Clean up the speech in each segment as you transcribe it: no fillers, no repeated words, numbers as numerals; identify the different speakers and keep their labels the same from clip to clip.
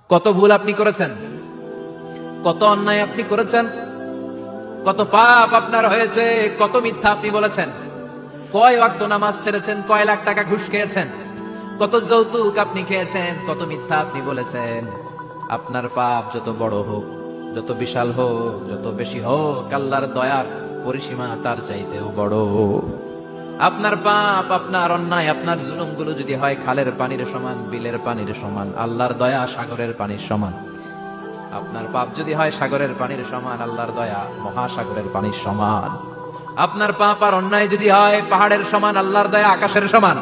Speaker 1: কত ভুল আপনি করেছেন, কত অন্যায় আপনি করেছেন, কত পাপ আপনার হয়েছে, কত মিথ্যা আপনি বলেছেন, কয় ওয়াক্ত নামাজ ছেড়েছেন, কয় লাখ টাকা ঘুষ খেয়েছেন, কত যৌতুক আপনি খেয়েছেন, কত মিথ্যা আপনি বলেছেন। আপনার পাপ যত বড় হোক, যত বিশাল হোক, যত বেশি হোক, আল্লাহর দয়ার পরিসীমা তার চাইতেও বড়। আপনার পাপ, আপনার অন্যায়, আপনার জুলুমগুলো যদি হয় খালের পানির সমান, বিলের পানির সমান, আল্লাহর দয়া সাগরের পানির সমান। আপনার পাপ যদি হয় সাগরের পানির সমান, আল্লাহর দয়া মহাসাগরের পানির সমান। আপনার পাপ আর অন্যায় যদি হয় পাহাড়ের সমান, আল্লাহর দয়া আকাশের সমান।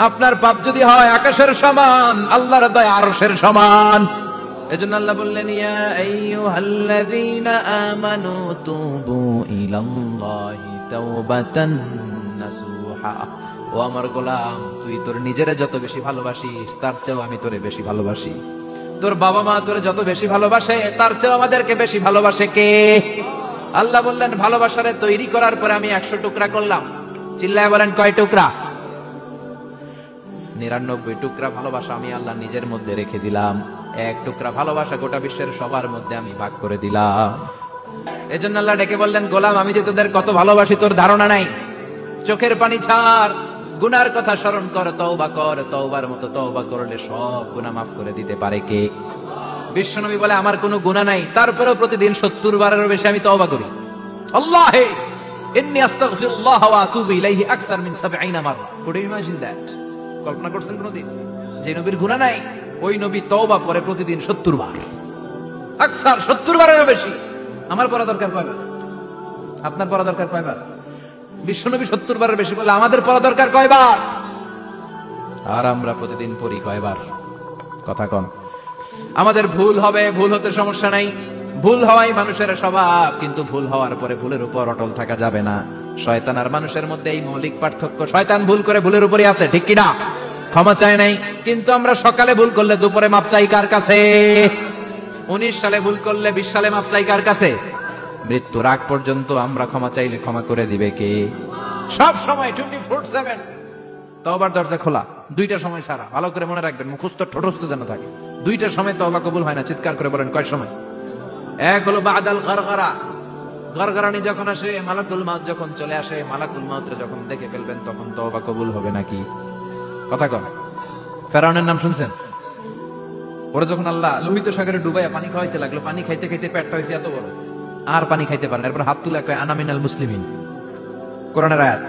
Speaker 1: আপনার পাপ যদি হয় আকাশের সমান, আল্লাহর দয়া আরশের সমান। এজন্য আল্লাহ বললেন, ইয়া আইয়ুহাল্লাযীনা আমানু তুবু ইলাল্লাহি তাওবাতান নাসুহা। ও আমার গোলাম, তুই তোর নিজেরে যত বেশি ভালোবাসিস তার চেয়েও আমি তোরে বেশি ভালোবাসি। তোর বাবা মা তোরে যত বেশি ভালোবাসে তার চেয়েও আমাদেরকে বেশি ভালোবাসে কে? আল্লাহ বললেন, ভালোবাসারে তৈরি করার পরে আমি 100 টুকরা করলাম। চিল্লায় বলেন, কয় টুকরা? 99 টুকরা ভালোবাসা আমি আল্লাহ নিজের মধ্যে রেখে দিলাম। 1 টুকরা ভালোবাসা গোটা বিশ্বের সবার মধ্যে আমি ভাগ করে দিলাম। এজন্য আল্লাহ ডেকে বললেন, গোলাম আমি যে তোদের কত ভালোবাসি তোর ধারণা নাই। চোখের পানি ছাড়, গুনার কথা স্মরণ কর, তওবা কর। তওবার মতো তওবা করলে সব গুনাহ মাফ করে দিতে পারে কে? বিশ্বনবী বলে, আমার কোনো গুনাহ নাই, তারপরেও প্রতিদিন 70 বারেরও বেশি আমি তওবা করি। আল্লাহে ইন্নী আস্তাগফিরুল্লাহ ওয়া আতুবু ইলাইহি আকসার মিন 70 মাররা। Could you imagine that? কল্পনা করছেন কোনদিন যে নবীর গুনাহ নাই, ওই নবী তওবা করে প্রতিদিন 70 বার, আকসার 70 বারেরও বেশি। আমার পড়া দরকার কয়বার? আপনার পড়া দরকার কয়বার? বিশ্বনবী 70 বারের বেশি বলে আমাদের পড়া দরকার কয়বার? আর আমরা প্রতিদিন পড়ি কয়বার? কথা কন। আমাদের ভুল হবে, ভুল হতে সমস্যা নাই, ভুল হওয়াই মানুষের স্বভাব, কিন্তু ভুল হওয়ার পরে ভুলের উপর অটল থাকা যাবে না। শয়তান আর মানুষের মধ্যে এই মৌলিক পার্থক্য। শয়তান ভুল করে ভুলের উপরই আছে, ঠিক কিনা? ক্ষমা চায় নাই, কিন্তু আমরা সকালে ভুল করলে দুপুরে মাপ চাই কার কাছে? 19 সালে ভুল করলে 20 সালে মাপ চাই কার কাছে? মৃত্যুর আগ পর্যন্ত আমরা ক্ষমা চাইলে ক্ষমা করে দিবে কে? সব সময় 24/7 তওবার দরজা খোলা, 2টা সময় ছাড়া। ভালো করে মনে রাখবেন, মুখস্থ ঠোঁটস্থ যেন থাকে। 2টা সময় তওবা কবুল হয় না, চিৎকার করে বলেন কয় সময়? এক হলো বাদাল গরগরা, গরগরানি যখন আসে, মালাকুল মাউত যখন চলে আসে, মালাকুল মাউতরে যখন দেখে ফেলবেন তখন তওবা কবুল হবে নাকি? কথা কন। ফেরাউনের নাম শুনছেন? ওরা যখন আল্লাহ লোহিত সাগরে ডুবাইয়া পানি খাওয়াইতে লাগলো, পানি খাইতে খাইতে পেটটা হয়েছে এত বড়, আর পানি খাইতে পারেন। এরপর হাত তুলে কয়, আনা মিনাল মুসলিমিন। কোরআনের আয়াত,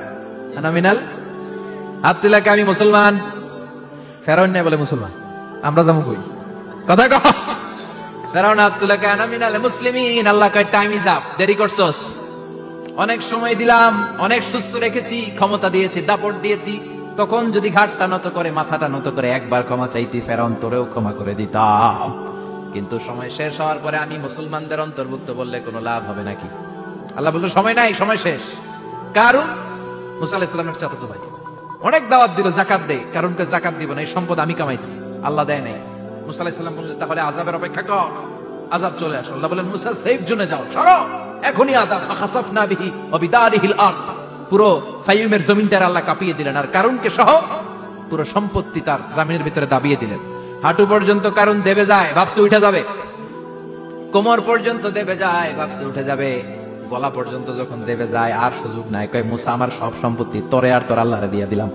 Speaker 1: আনা মিনাল, হাত তুলে কয় আমি মুসলমান। ফেরাউন না বলে মুসলমান, আমরা যাবো কই? কথা কও। ফেরাউন হাত তুলে কয় আনা মিনাল মুসলিমিন। আল্লাহ কয়, টাইম ইজ আপ, দেরি করছস। অনেক সময় দিলাম, অনেক সুস্থ রেখেছি, ক্ষমতা দিয়েছি, দাপট দিয়েছি, তখন যদি ঘাটটা নত করে, মাথাটা নত করে একবার ক্ষমা চাইতি, ফেরাউন তোরেও ক্ষমা করে দিতাম। কিন্তু সময় শেষ হওয়ার পরে আমি মুসলমানদের অন্তর্ভুক্ত বললে কোনো লাভ হবে নাকি? আল্লাহ বলল, সময় নাই, সময় শেষ। কারণ মুসা আলাইহিস সালামের চাচাতো ভাই অনেক দাওয়াত দিল, যাকাত দে। কারণকে যাকাত দিব না, এই সম্পদ আমি কামাইছি, আল্লাহ দেয় নাই। মুসা আলাইহিস সালাম বললেন, তাহলে আযাবের অপেক্ষা কর, আযাব চলে আসে। আল্লাহ বলেন, মুসা সেফ জোনে যাও, সরো, এখনই আযাব। ফাখাসাফনা বিহি ওয়া বিদারিহিল আরদ। পুরো ফাইমের জমিনটা আল্লাহ কাঁপিয়ে দিলেন, আর কারণকে সহ পুরো সম্পত্তি তার জামিনের ভিতরে দাবিয়ে দিলেন। হাঁটু পর্যন্ত কারণ দেবে যায়, ভাবছে উঠে যাবে। কোমর পর্যন্ত দেবে যায়, ভাবছে উঠে যাবে। গলা পর্যন্ত যখন দেবে যায়, আর সুযোগ নাই। কয়, মুসা আমার সব সম্পত্তি তোরে আর তোর আল্লাহরে দিয়ে দিলাম,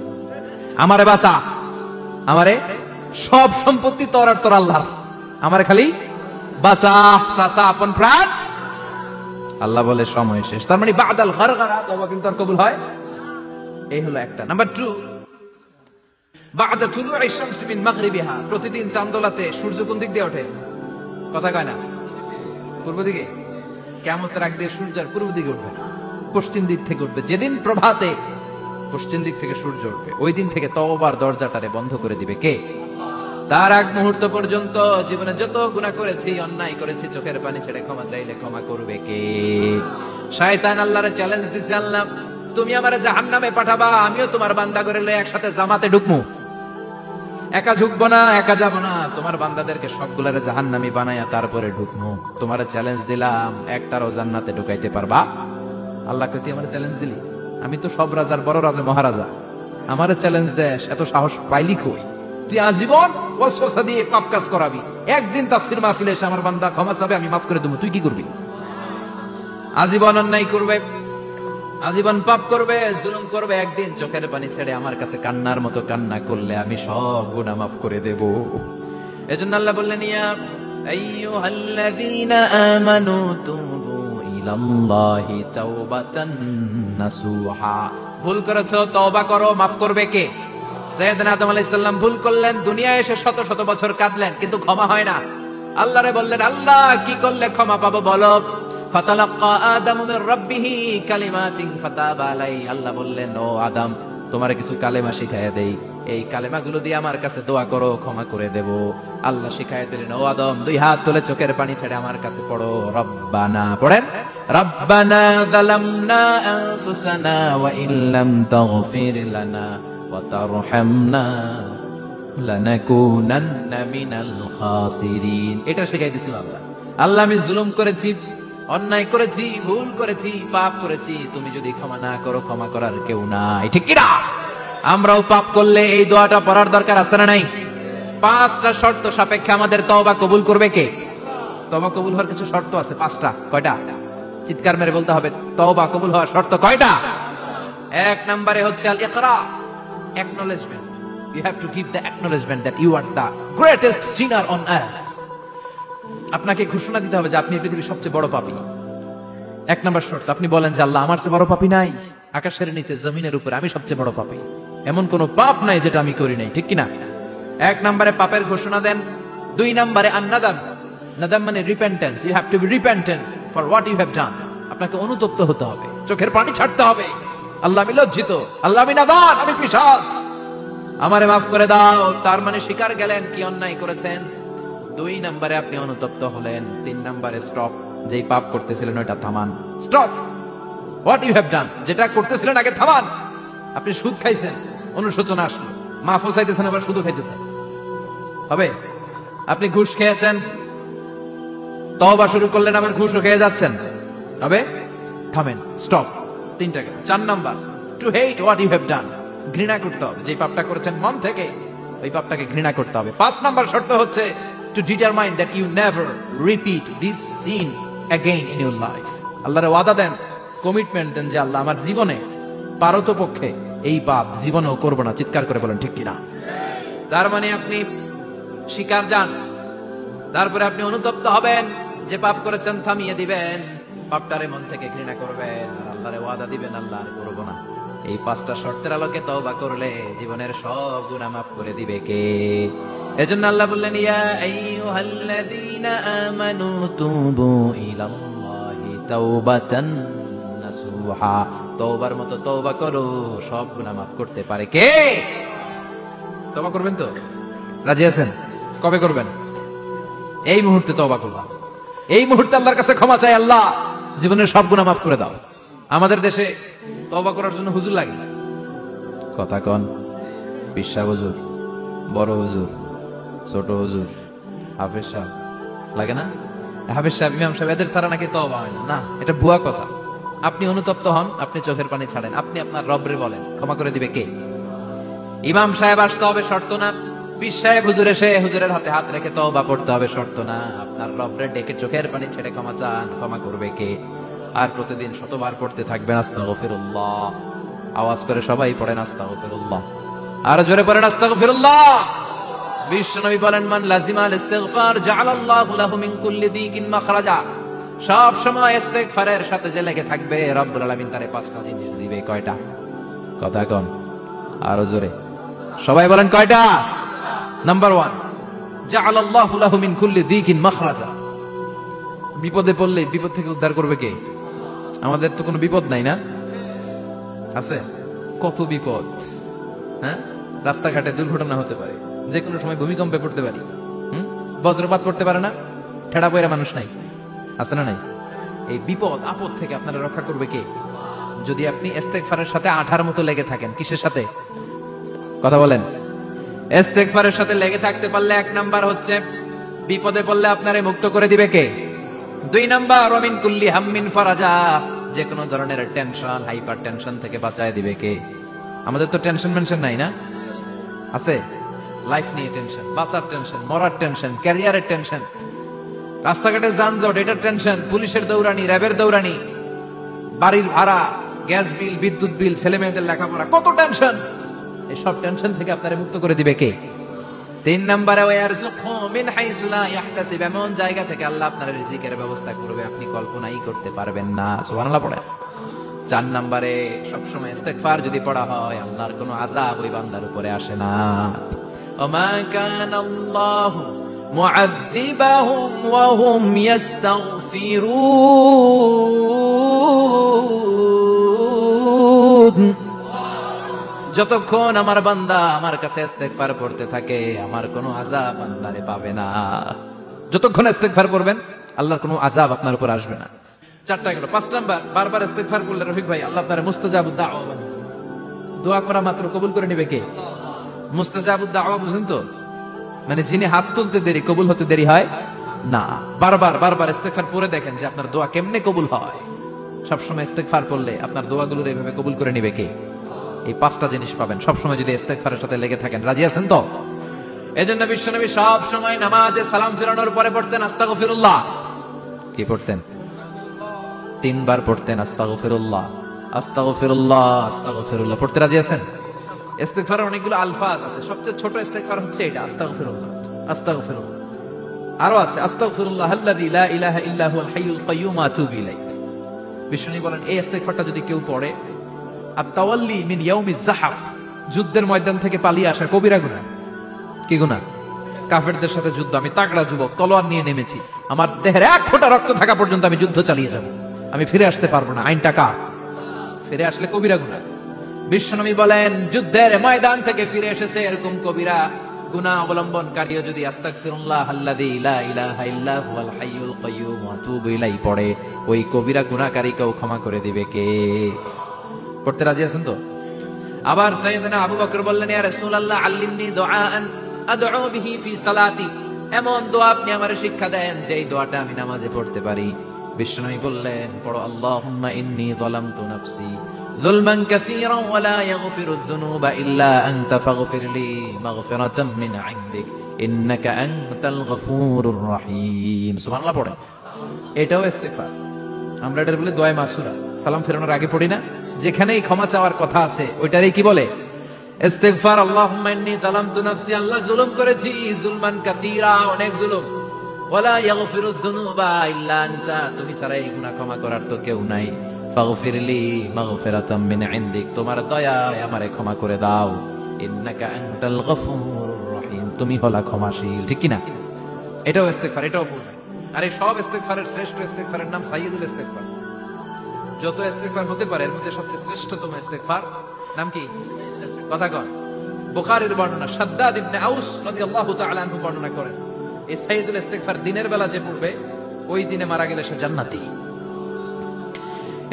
Speaker 1: আমারে বাঁচা, আমারে সব সম্পত্তি তোর আর তোর আল্লাহর, আমারে খালি বাঁচা, চাচা আপন প্রাণ। আল্লাহ বলে সময় শেষ। তার মানে বাদাল গরগরা তওবা কিন্তু আর কবুল হয়। এই হলো একটা। নাম্বার 2, বাদা তুলুই শামস মিন মাগরিবিহা। প্রতিদিন চাঁদোলাতে সূর্য কোন দিক দিয়ে ওঠে? কথা কয় না? পূর্ব দিকে। কিয়ামতের আগ দিয়ে সূর্য আর পূর্ব দিকে উঠবে না, পশ্চিম দিক থেকে উঠবে। যেদিন প্রভাতে পশ্চিম দিক থেকে সূর্য উঠবে, ওই দিন থেকে তওবার দরজাটারে বন্ধ করে দিবে কে? তার আগ মুহূর্ত পর্যন্ত জীবনে যত গুনাহ করেছি, অন্যায় করেছি, চোখের পানি ছেড়ে ক্ষমা চাইলে ক্ষমা করবে কে? শয়তান আল্লাহরে চ্যালেঞ্জ দিছে, আল্লাহ তুমি আমারে জাহান্নামে পাঠাবা, আমিও তোমার বান্দা করে লয়ে একসাথে জামাতে ঢুকমু। একা ঢুকবো না, একা যাব না, তোমার বান্দাদেরকে সবগুলারে জাহান্নামী বানায়া তারপরে ঢুকমু। তোমারে চ্যালেঞ্জ দিলাম, একটারও জান্নাতে ঢুকাইতে পারবা? আল্লাহকে তুই আমারে চ্যালেঞ্জ দিলি? আমি তো সব রাজার বড় রাজা, মহারাজা, আমারে চ্যালেঞ্জ দেশ, এত সাহস পাইলি কই? তুই আজীবন ওয়াসওয়াসা দিয়ে পাপ কাজ করাবি, একদিন তাফসীর মাহফিলে এসে আমার বান্দা ক্ষমা চাবে, আমি মাফ করে দেবো, তুই কি করবি? আজীবন অন্যায় করবে, আজীবন পাপ করবে, জুলুম করবে, একদিন চোখের পানি ছেড়ে আমার কাছে কান্নার মতো কান্না করলে আমি সব গুনাহ মাফ করে দেব। এজন্য আল্লাহ বললেন, ইয়া আইয়ুহাল্লাযীনা আমানু তুবু ইলাল্লাহি তাওবাতান নাসুহা। ভুল করেছো, তওবা করো, মাফ করবে কে? সাইয়েদনা আদম আলাইহিস সালাম ভুল করলেন, দুনিয়ায় এসে শত শত বছর কাঁদলেন, কিন্তু ক্ষমা হয় না। আল্লাহরে বললেন, আল্লাহ কি করলে ক্ষমা পাবো বলো? ফাতালাক্কা আদামু মির রাব্বিহি কালিমাতিন ফাতাবা আলাইহি। আল্লাহ বললেন, ও আদম, তোমারে কিছু কালেমা শিখাইয়া দেই, এই কালেমাগুলো দিয়ে আমার কাছে দোয়া করো, ক্ষমা করে দেব। আল্লাহ শিখাইয়া দিলেন, ও আদম, দুই হাত তুলে চোখের পানি ছেড়ে আমার কাছে পড়ো, রব্বানা, পড়েন, রব্বানা যালামনা আনফুসানা ওয়া ইল্লাম তাগফির লানা ওয়া তারহামনা লানাকুনান্না মিনাল খাসিরিন। এটা শিখাই দিয়েছিল আল্লাহ। আল্লাহ, আমি জুলুম করেছি, অন্যায় করেছি, ভুল করেছি, পাপ করেছি, তুমি যদি ক্ষমা না করো, ক্ষমা করার কেউ নাই, ঠিক কি না? আমরাও পাপ করলে এই দোয়াটা পড়ার দরকার আছে না নাই? 5টা শর্ত সাপেক্ষে আমাদের তওবা কবুল করবে কে? তওবা কবুল হওয়ার কিছু শর্ত আছে, 5টা। কয়টা? চিৎকার মেরে বলতে হবে, তওবা কবুল হওয়ার শর্ত কয়টা? 1 নম্বরে হচ্ছে আল ইকরা, acknowledgement. You have to give the acknowledgement that you are the greatest sinner on earth. আপনাকে ঘোষণা দিতে হবে যে আপনি পৃথিবীর সবচেয়ে বড় পাপী। 1 নম্বর শর্ত, আপনি বলেন যে আল্লাহ, আমার চেয়ে বড় পাপী নাই, আকাশের নিচে জমিনের উপরে আমি সবচেয়ে বড় পাপী, এমন কোন পাপ নাই যেটা আমি করি নাই, ঠিক কিনা? 1 নম্বরে পাপের ঘোষণা দেন। 2 নম্বরে আন-নাদাম, নাদাম মানে repentance. You have to be repentant for what you have done. আপনাকে অনুতপ্ত হতে হবে, চোখের পানি ছাড়তে হবে। আল্লাহ, আমি লজ্জিত, আল্লাহ আমি নাদান, আমি পিশাচ, আমারে মাফ করে দাও। তার মানে স্বীকার গেলেন কি অন্যায় করেছেন। 2 নম্বরে আপনি অনুতপ্ত হলেন। 3 নম্বরে স্টপ, যেই পাপ করতেছিলেন ওটা থামান, stop what you have done, যেটা করতেছিলেন আগে থামান। আপনি সুদ খাইছেন, অনুশোচনা আসলো, মাফও চাইতেছেন, আবার সুদও খাইতেছেন, হবে? আপনি ঘুষ খেয়েছেন, তওবা শুরু করলেন, আবার ঘুষও খেয়ে যাচ্ছেন, হবে? থামেন, স্টপ। 3টা গেল। 4 number, to hate what you have done, ঘৃণা করতে হবে, যে পাপটা করেছেন মন থেকে ওই পাপটাকে ঘৃণা করতে হবে। 5 নাম্বার শর্ত হচ্ছে to determine that you never repeat this sin again in your life. আল্লাহর ওয়াদা দেন, কমিটমেন্ট দেন যে আল্লাহ, আমার জীবনে পারতপক্ষে এই পাপ জীবনেও করব না। চিৎকার করে বলেন, ঠিক কিনা? তার মানে আপনি স্বীকার যান, তারপরে আপনি অনুতপ্ত হবেন, যে পাপ করেছেন থামিয়ে দিবেন, পাপটারে মন থেকে ঘৃণা করবেন, আর আল্লাহর ওয়াদা দিবেন, আল্লাহ আর করব না। এই 5টা শর্তের আলোকে তওবা করলে জীবনের সব গুনাহ মাফ করে দিবে কে? এজন্য আল্লাহ বললেন, ইয়া আইয়ুহাল্লাযীনা আমানু তুবু ইলাল্লাহি তাওবাতান নাসুহা। তওবার মতো তওবা করো, সব গুনাহ মাফ করতে পারে কে? তওবা করবেন তো? রাজি আছেন? কবে করবেন? এই মুহূর্তে তওবা করলাম, এই মুহূর্তে আল্লাহর কাছে ক্ষমা চাই, আল্লাহ জীবনের সব গুনাহ মাফ করে দাও। আমাদের দেশে তওবা করার জন্য হুজুর লাগে, কথা কন, পিসা হুজুর, বড় হুজুর, ছোট হুজুর, হাফেজ সাহেব লাগে না? হাফেজ সাহেব, ইমাম সাহেব, এদের ছাড়া নাকি তওবা হয় না। না, এটা ভুয়া কথা। আপনি অনুতপ্ত হন, আপনি চোখের পানি ছাড়েন, আপনি আপনার রবরে বলেন, ক্ষমা করে দিবে কে? ইমাম সাহেব আসতে হবে, শর্ত না। পীর সাহেব হুজুর এসে হুজুরের হাতে হাত রেখে তওবা পড়তে হবে, শর্ত না। আপনার রবরে ডেকে চোখের পানি ছেড়ে ক্ষমা চান, ক্ষমা করবে কে? আর প্রতিদিন শতবার পড়তে থাকবেন আস্তাগফিরুল্লাহ। আওয়াজ করে সবাই পড়েন আস্তাগফিরুল্লাহ, আর জোরে পড়েন আস্তাগফিরুল্লাহ। বিশ্বনবী বলেন, মান লাজিমাল ইস্তিগফার জাআলাল্লাহু লাহু মিন কুল্লি দিকিন মাখরাজা। সব সময় ইস্তিগফারের সাথে যে লেগে থাকবে, রব্বুল আলামিন তারে 5টা জিনিস দিবে। কয়টা? কথা কন, আরো জোরে সবাই বলেন, কয়টা? নাম্বার 1, জাআলাল্লাহু লাহু মিন কুল্লি দিকিন মাখরাজা। বিপদে পড়লে বিপদ থেকে উদ্ধার করবে কে? আমাদের তো কোনো বিপদ নাই, না আছে? কত বিপদ, হ্যাঁ? রাস্তাঘাটে দুর্ঘটনা হতে পারে, যে কোনো সময় ভূমিকম্পে পড়তে পারি, বজ্রপাত পড়তে পারে না, ঠেড়া পয়রা মানুষ নাই, আছে না নাই? এই বিপদ আপদ থেকে আপনারা রক্ষা করবে কে? যদি আপনি ইস্তেগফারের সাথে আঠার মতো লেগে থাকেন। কিসের সাথে? কথা বলেন। ইস্তেগফারের সাথে লেগে থাকতে পারলে 1 নাম্বার হচ্ছে বিপদে পড়লে আপনারে মুক্ত করে দিবে কে? 2 নাম্বার, ওমিন কুল্লি হাম্মিন ফারাজা। যে কোনো ধরনের টেনশন, হাইপার টেনশন থেকে বাঁচায় দিবে কে? আমাদের তো টেনশন মেনশন নাই, না আছে? লাইফ নিয়ে টেনশন, বাঁচার টেনশন, মরার টেনশন, ক্যারিয়ারের টেনশন, রাস্তাঘাটে যানজট, এটার টেনশন, পুলিশের দৌড়ানি, র্যাবের দৌড়ানি, বাড়ির ভাড়া, গ্যাস বিল, বিদ্যুৎ বিল, ছেলে মেয়েদের লেখাপড়া, কত টেনশন। এই সব টেনশন থেকে আপনারে মুক্ত করে দিবে কে? 3 নম্বরে ওয়ারযুকহু মিন হাইসু লা ইয়াহতাসিব, এমন জায়গা থেকে আল্লাহ আপনার রিজিকের ব্যবস্থা করবে আপনি কল্পনাই করতে পারবেন না। সুবহানাল্লাহ পড়ে। 4 নম্বরে সবসময় ইস্তিগফার যদি পড়া হয় আল্লাহর কোনো আযাব ওই বান্দার উপরে আসে না। ওমা কানাল্লাহু মুআযযিবাহুম ওয়া হুম ইস্তাগফিরুন, যতক্ষণ আমার বান্দা আমার কাছে ইস্তিগফার পড়তে থাকে আমার কোনো আযাব বান্দারে পাবে না। যতক্ষণ ইস্তিগফার করবেন আল্লাহর কোনো আযাব আপনার উপর আসবে না। 4টা গেল। 5 নাম্বার, বারবার ইস্তিগফার করলে রফিক ভাই আল্লাহ আপনার মুস্তাজাবুদ দাওয়া বানাবে। দোয়া করা মাত্র কবুল করে নেবে কে? মুস্তাজাবুদ দাওয়া বুঝেন তো? মানে যিনি হাত তুলতে দেরি কবুল হতে দেরি হয় না। বারবার ইস্তিগফার পড়ে দেখেন যে আপনার দোয়া কেমনে কবুল হয়। সবসময় ইস্তিগফার পড়লে আপনার দোয়াগুলোর এইভাবে কবুল করে নেবে কে? এই 5টা জিনিস পাবেন সবসময় যদি ইস্তিগফারের সাথে লেগে থাকেন। রাজি আছেন তো? এজন্য বিশ্বনবী সব সময় নামাজে সালাম ফিরানোর পরে পড়তেন আস্তাগফিরুল্লাহ। কি পড়তেন? 3 বার পড়তেন আস্তাগফিরুল্লাহ, আস্তাগফিরুল্লাহ, আস্তাগফিরুল্লাহ। পড়তে রাজি আছেন? ইস্তিগফারের অনেকগুলো আলফাজ আছে, সবচেয়ে ছোট ইস্তিগফার হচ্ছে এটা, আস্তাগফিরুল্লাহ, আস্তাগফিরুল্লাহ। আরো আছে আস্তাগফিরুল্লাহ আল্লাযী লা ইলাহা ইল্লা হুয়াল হাইয়ুল কাইয়্যুম আতুবু ইলাইহি। বিশ্বনবী বলেন এই ইস্তিগফারটা যদি কেউ পড়ে, আত-তাওয়াল্লি মিন ইয়াউমিজ যাহাফ, যুদ্ধের ময়দান থেকে পালিয়ে আসা কবিরা গুনাহ। কি গুনাহ? কাফেরদের সাথে যুদ্ধ, আমি তাগড়া যুবক, তলোয়ার নিয়ে নেমেছি, আমার দেহের 1 ফোঁটা রক্ত থাকা পর্যন্ত আমি যুদ্ধ চালিয়ে যাব, আমি ফিরে আসতে পারবো না, আইনটা কার? ফিরে আসলে কবিরা গুনাহ। বিশ্বনবী বলেন যুদ্ধের ময়দান থেকে ফিরে এসেছে এরকম কবিরা গুনাহ অবলম্বনকারীও যদি আস্তাগফিরুল্লাহ আল্লাযী লা ইলাহা ইল্লা হুয়াল হাইয়ুল কাইয়্যুম আতুবু ইলাইহি পড়ে, ওই কবিরা গুনাহকারীকেও ক্ষমা করে দিবে কে? পড়তে রাজি আছেন তো? আবার সাইয়েদনা আবু বকর বললেন ইয়া রাসূলুল্লাহ আল্লিমনি দুআআন আদউ বিহি ফি সালাতি, এমন দোয়া আপনি আমারে শিক্ষা দেন যে এই দোয়াটা আমি নামাজে পড়তে পারি। বিশ্বনবী বললেন পড়ো আল্লাহুম্মা ইন্নী যালামতু নাফসি যুলমান কাসীরান ওয়া লা ইয়াগফিরুয যুনুবা ইল্লা আনতা ফাগফিরলি মাগফিরাতাম মিন ইনদিক ইন্নাকা আনতাল গফুরুর রহিম। সুবহানাল্লাহ পড়ে। এটাও ইস্তিগফার। আমরা এটা বলে দোয়া মাসুরা, সালাম ফেরানোর আগে পড়ি না? যেখানেই ক্ষমা চাওয়ার কথা আছে ওইটারই কি বলে? ইস্তিগফার। আল্লাহুম্মা ইন্নী যালামতু নাফসি, আল্লাহ জুলুম করেছি, যুলমান কাসীরা, অনেক জুলুম, ওয়ালা ইয়াগফিরুয যুনুবা ইল্লা আনতা, তুমি ছাড়া এই গুনাহ ক্ষমা করার তো কেউ নাই, ফাগফিরলি মাগফিরাতাম মিন ইনদিক, তোমার দয়ায় আমারে ক্ষমা করে দাও, ইন্নাকা আনতাল গফুরুর রহিম, তুমি হলা ক্ষমাশীল। ঠিক কি না? এটাও ইস্তিগফার, এটাও পড়বে। আর এই সব ইস্তিগফারের শ্রেষ্ঠ ইস্তিগফারের নাম সাইয়্যিদুল ইস্তিগফার। যত ইস্তিগফার হতে পারে এর মধ্যে সবচেয়ে শ্রেষ্ঠতম ইস্তিগফার নাম কি? কথা কর। বুখারীর বর্ণনা, শাদ্দাদ ইবনে আউস রাদিয়াল্লাহু তাআলা আনহু বর্ণনা করেন এই সাইয়্যিদুল ইস্তিগফার দিনের বেলা যে পড়বে ওই দিনে মারা গেলে সে জান্নাতি।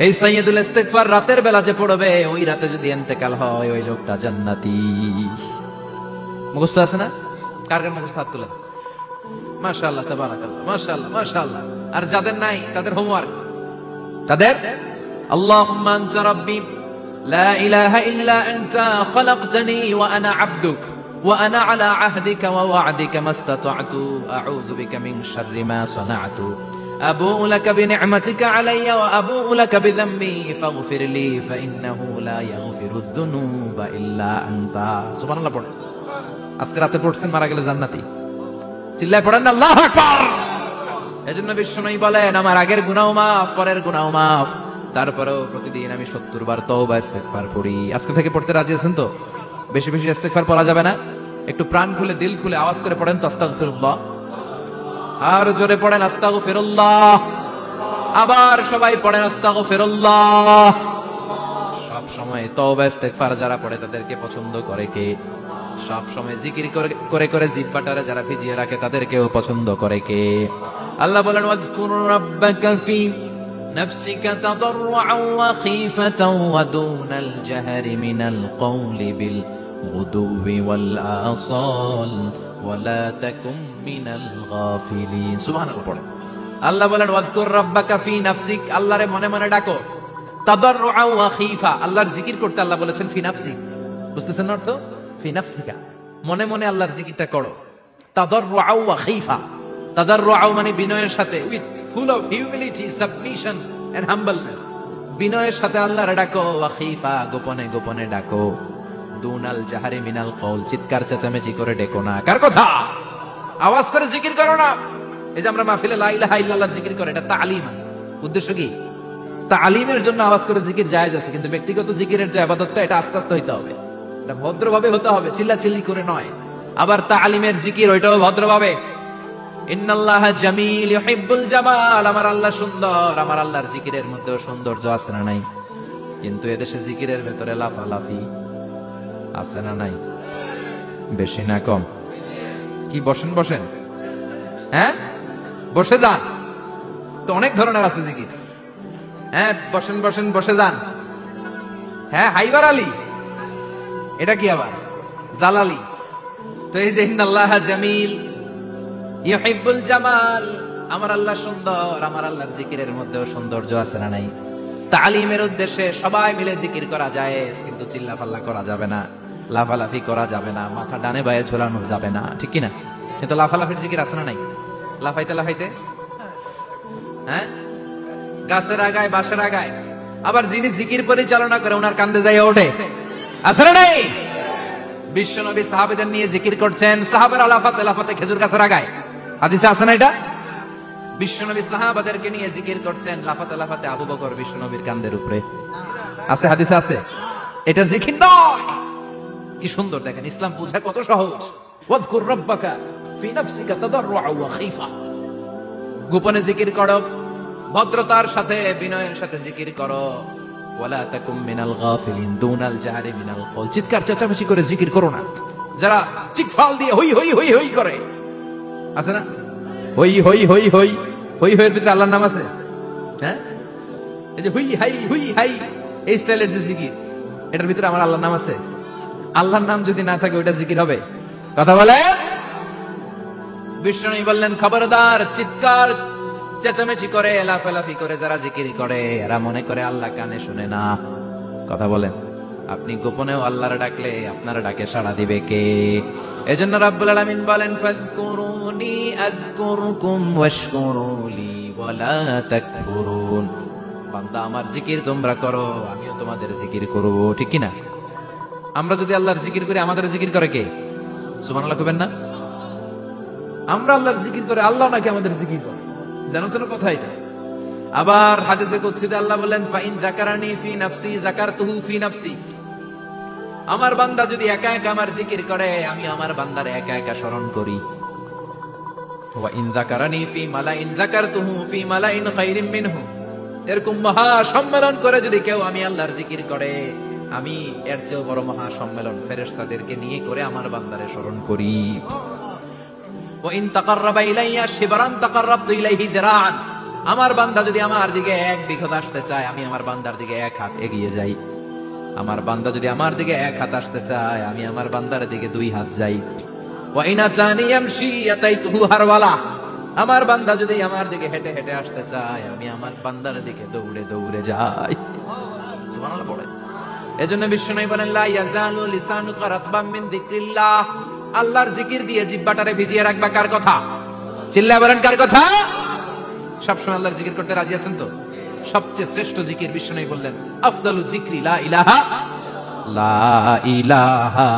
Speaker 1: এই সাইয়্যিদুল ইস্তিগফার রাতের বেলা যে পড়বে ওই রাতে যদি ইন্তেকাল হয় ওই লোকটা জান্নাতি। মুখস্থ আছে না? কার কার মুখস্থ? হাত তুলেন। মাশাআল্লাহ, তাবারাকাল্লাহ, মাশাআল্লাহ, মাশাআল্লাহ। আর যাদের নাই তাদের হোমওয়ার্ক, তাদের আল্লাহুম্মা আনতা রাব্বি লা ইলাহা ইল্লা আনতা খালাকতানি ওয়া আনা আবদুক ওয়া আনা আলা আহদিকা ওয়া ওয়া'দিকা মাস্তাতা'তু আউযু বিকা মিন শাররি মা সানা'তু আবুউ লাকা বিনি'মাতিকা আলাইয়া ওয়া আবুউ লাকা বিযামবি ফাগফিরলি ফাইন্নাহু লা ইয়াগফিরুয যুনুবা ইল্লা আনতা। সুবহানাল্লাহ পড়ে। আজকে রাতে পড়ছেন, মারা গেলে জান্নাতি। চিল্লায় পড়েন না আল্লাহু আকবার। এজন্য বিশ্বনবী বলেন আমার আগের গুনাহ মাফ, পরের গুনাহ মাফ, তারপরেও প্রতিদিন আমি 70 বার তওবা ইস্তিগফার পড়ি। আজকে থেকে পড়তে রাজি আছেন তো? বেশি বেশি ইস্তিগফার পড়া যাবে না? একটু প্রাণ খুলে দিল খুলে আওয়াজ করে পড়েন তো আস্তাগফিরুল্লাহ। আর জোরে পড়েন আস্তাগফিরুল্লাহ। আবার সবাই পড়েন আস্তাগফিরুল্লাহ। সব সময় তওবা ইস্তিগফার যারা পড়ে তাদেরকে পছন্দ করে কে? সব সময় জিকির করে করে জিহ্বাটারে যারা ভিজিয়ে রাখে তাদেরকেও পছন্দ করে কে? আল্লাহ বলেন ওয়াজকুর রাব্বাকা ফি নাফসিকা তাদাররুআন ওয়া খীফাতান ওয়া দুনাল জাহরি মিনাল কওলি বিল গুদুবি ওয়াল আসাল ওয়া লা তাকুম মিনাল গাফিলিন। সুবহানাল্লাহ পড়ে। আল্লাহ বলেন ওয়াজকুর রাব্বাকা ফি নাফসিক, আল্লাহরে মনে মনে ডাকো, তাদাররুআন ওয়া খীফা, আল্লাহর জিকির করতে আল্লাহ বলেছেন ফি নাফসিক। বুঝতেছেন অর্থ? ফি নাফসিকা, মনে মনে আল্লাহর জিকিরটা করো। তাদাররুআ ওয়া খাইফা, তাদাররুআ মানে বিনয়ের সাথে, with full of humility, submission and humbleness, বিনয়ের সাথে আল্লাহর ডাকো। ওয়া খাইফা, গোপনে গোপনে ডাকো। দুনাল জাহারি মিনাল কওল, চিৎকার চেঁচামেচি করে ডেকো না। কার কথা? আওয়াজ করে জিকির করো না। এই যে আমরা মাহফিলে লা ইলাহা ইল্লাল্লাহ জিকির করে, এটা তালিম। উদ্দেশ্য কি? তালিমের জন্য আওয়াজ করে জিকির জায়েজ আছে, কিন্তু ব্যক্তিগত জিকিরের যে ইবাদতটা, এটা আস্তে আস্তে হইতে হবে, এটা ভদ্রভাবে হতে হবে, চিল্লাচিল্লি করে নয়। আবার তালিমের জিকির, ওইটাও ভদ্রভাবে। ইন্নাল্লাহা জামিল ইউহিব্বুল জামাল, আমার আল্লাহ সুন্দর, আমার আল্লাহর জিকিরের মধ্যেও সৌন্দর্য আছে না নাই? কিন্তু এদেশে জিকিরের ভেতরে লাফালাফি আছে না নাই? বেশি না কম? কি বসেন বসেন, হ্যাঁ বসে যান, তো অনেক ধরনের আছে জিকির। হ্যাঁ বসেন বসেন, বসে যান। হ্যাঁ হাইবার আলী, এটা কি আবার জালালি? তো এই যে ইন্নাল্লাহা জামিল ইউহিব্বুল জামাল, আমার আল্লাহ সুন্দর, আমার আল্লাহর জিকিরের মধ্যেও সৌন্দর্য আছে না নাই? তালিমের উদ্দেশ্যে সবাই মিলে জিকির করা যায়, কিন্তু চিল্লাফাল্লা করা যাবে না, লাফালাফি করা যাবে না, মাথা ডানে বায়ে ঝোলানো যাবে না, ঠিক কি না? কিন্তু লাফালাফির জিকির আছে না নাই? লাফাইতে লাফাইতে, হ্যাঁ গাছের আগায় বাঁশের আগায়। আবার যিনি জিকির পরিচালনা করে, ওনার কান্দে যাই ওঠে, আছে না নাই? বিশ্বনবী সাহাবাদের নিয়ে জিকির করছেন, সাহাবারা লাফাতে লাফাতে খেজুর গাছের আগায়। হাদিসে আছে না এটা? বিশ্বনবী সাহাবাদেরকে নিয়ে জিকির করছেন, লাফাতে লাফাতে আবু বকর বিশ্বনবীর কান্দের উপরে। আছে, হাদিসে আছে। এটা জিকির নয়। কি সুন্দর দেখেন, ইসলাম বোঝা কত সহজ। ওয়াযকুর রাব্বাকা ফি নাফসিকা তাদাররুআ ওয়া খাইফা, গোপনে জিকির করো, ভদ্রতার সাথে বিনয়ের সাথে জিকির করো। ওয়ালা তাকুম মিনাল গাফিলিন দুনাল জাহারি মিনাল কওল, চিৎকার চেঁচামেচি করে জিকির করো না। যারা চিৎফাল দিয়ে হই হই হই হই করে, আছে না? হই হই হই হই হই হইয়ের ভিতরে আল্লাহর নাম আছে। হ্যাঁ এই যে হুই হাই হুই হাই, এই স্টাইলের যে জিকির, এটার ভিতরে আমার আল্লাহর নাম আছে? আল্লাহর নাম যদি না থাকে ওইটা জিকির হবে? কথা বলে। বিষ্ণু বললেন, খবরদার, চিৎকার চেঁচামেচি করে লাফালাফি করে যারা জিকির করে, এরা মনে করে আল্লাহ কানে শুনে না। কথা বলেন। আপনি গোপনেও আল্লাহর ডাকলে আপনার ডাকে সাড়া দিবে কে? এজন্য রাব্বুল আলামিন বলেন, ফাযকুরুনি আযকুরকুম ওয়াশকুরুলি ওয়ালা তাকফুরুন। বান্দা আমার জিকির তোমরা করো, আমিও তোমাদের জিকির করব, ঠিক কি না? আমরা যদি আল্লাহর জিকির করি, আমাদের জিকির করে কে? সুবহানাল্লাহ কইবেন না? আমরা আল্লাহর জিকির করে, আল্লাহ নাকি আমাদের জিকির করে? জানো তো কথা এটা? আবার হাদিসে কুদসিতে আল্লাহ বলেন, ফাইন যাকারানি ফি নাফসি যাকারতুহু ফি নাফসি, আমার বান্দা যদি একা একা আমার জিকির করে, আমি আমার বান্দারে একা একা স্মরণ করি। ওয়া ইন যাকারানি ফি মালাইন যাকারতুহু ফি মালাইন খায়রিম মিনহু, এরকম মহা সম্মেলন করে যদি কেউ আমি আল্লাহর জিকির করে, আমি এর চেয়ে বড় মহা সম্মেলন ফেরেশতাদেরকে নিয়ে করে আমার বান্দারে স্মরণ করি। ওয়া ইন তাকাররাবা ইলাইয়া শিবরান তাকাররাবতু ইলাইহি যিরাআন, আমার বান্দা যদি আমার দিকে এক বিঘত আসতে চায়, আমি আমার বান্দার দিকে এক হাত এগিয়ে যাই। আমার বান্দা যদি আমার দিকে এক হাত আসতে চায়, আমি আমার বান্দার দিকে দুই হাত যাই। ওয়া ইন আতানি ইয়ামশি আতাইতুহু হারওয়ালা, আমার বান্দা যদি আমার দিকে হেঁটে হেঁটে আসতে চায়, আমি আমার বান্দার দিকে দৌড়ে দৌড়ে যাই। সুবহানাল্লাহ পড়েন। এজন্য বিশ্বনবী বলেন, লা ইয়াজালু লিসানুকা রাতবাম মিন যিকরিল্লাহ, আল্লাহর জিকির দিয়ে জিহ্বাটারে ভিজিয়ে রাখবা। কার কথা? চিল্লায় বলেন, কার কথা? সবসময় আল্লাহর জিকির করতে রাজি আছেন তো? সবচেয়ে শ্রেষ্ঠ জিকির বিশ্বনবী বললেন, আফদালু যিকরি লা ইলাহা লা ইলাহা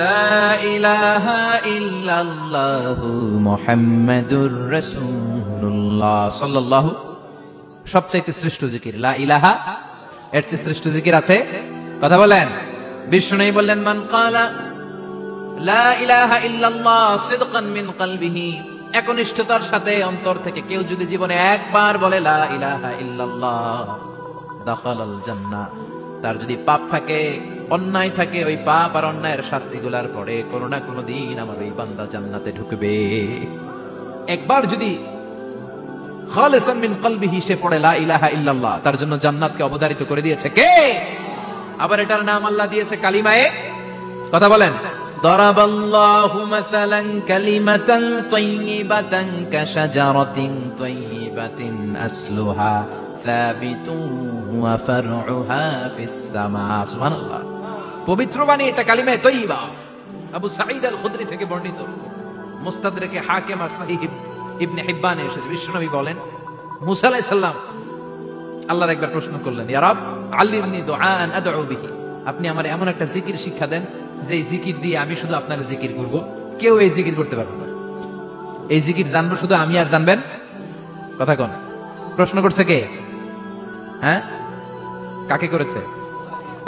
Speaker 1: লা ইলাহা ইল্লাল্লাহু মুহাম্মাদুর রাসূলুল্লাহ সাল্লাল্লাহু, সবচাইতে শ্রেষ্ঠ জিকির লা ইলাহা। এর চেয়ে শ্রেষ্ঠ জিকির আছে? কথা বলেন। বিষ্ণু বললেন, মান ক্বালা লা ইলাহা ইল্লাল্লাহ সিদকান মিন কলবিহি, একনিষ্ঠতার সাথে অন্তর থেকে কেউ যদি জীবনে একবার বলে লা ইলাহা ইল্লাল্লাহ, দাখালাল জান্নাহ, তার যদি পাপ থাকে, অন্যায় থাকে, ওই পাপ আর অন্যায়ের শাস্তিগুলার পরে কোনো না কোনো দিন আমার ওই বান্দা জান্নাতে ঢুকবে। একবার যদি খালিসান মিন কলবিহি সে পড়ে লা ইলাহা ইল্লাল্লাহ, তার জন্য জান্নাতকে অবধারিত করে দিয়েছে কে? আবার এটার নাম আল্লাহ দিয়েছে কালিমায়ে, কথা বলেন, দারাবাল্লাহু মাসালান কালিমাতান তাইয়িবাতান কাশাজারাতিন তাইয়িবাতিন আসলুহা সাবিতুন ওয়া ফারউহা ফিস সামা। সুবহানাল্লাহ। পবিত্র বাণী, এটা কালিমা তাইয়িবা। আবু সাঈদ আল খুদরি থেকে বর্ণিত, মুস্তাদরাকে হাকিম আর সহিহ ইবনে হিব্বানে এসেছে। বিশ্বনবী বলেন, মুসা আলাইহিস সালাম আল্লাহর একবার প্রশ্ন করলেন, ইয়া রব আল্লিমনি দুআআন আদউ বিহি, আপনি আমারে এমন একটা জিকির শিক্ষা দেন যে জিকির দিয়ে আমি শুধু আপনার জিকির করব, কেউ এই জিকির করতে পারবে না। এই জিকির জানবো শুধু আমি, আর জানবেন কথা কোন? প্রশ্ন করছে কে? হ্যাঁ, কাকে করেছে?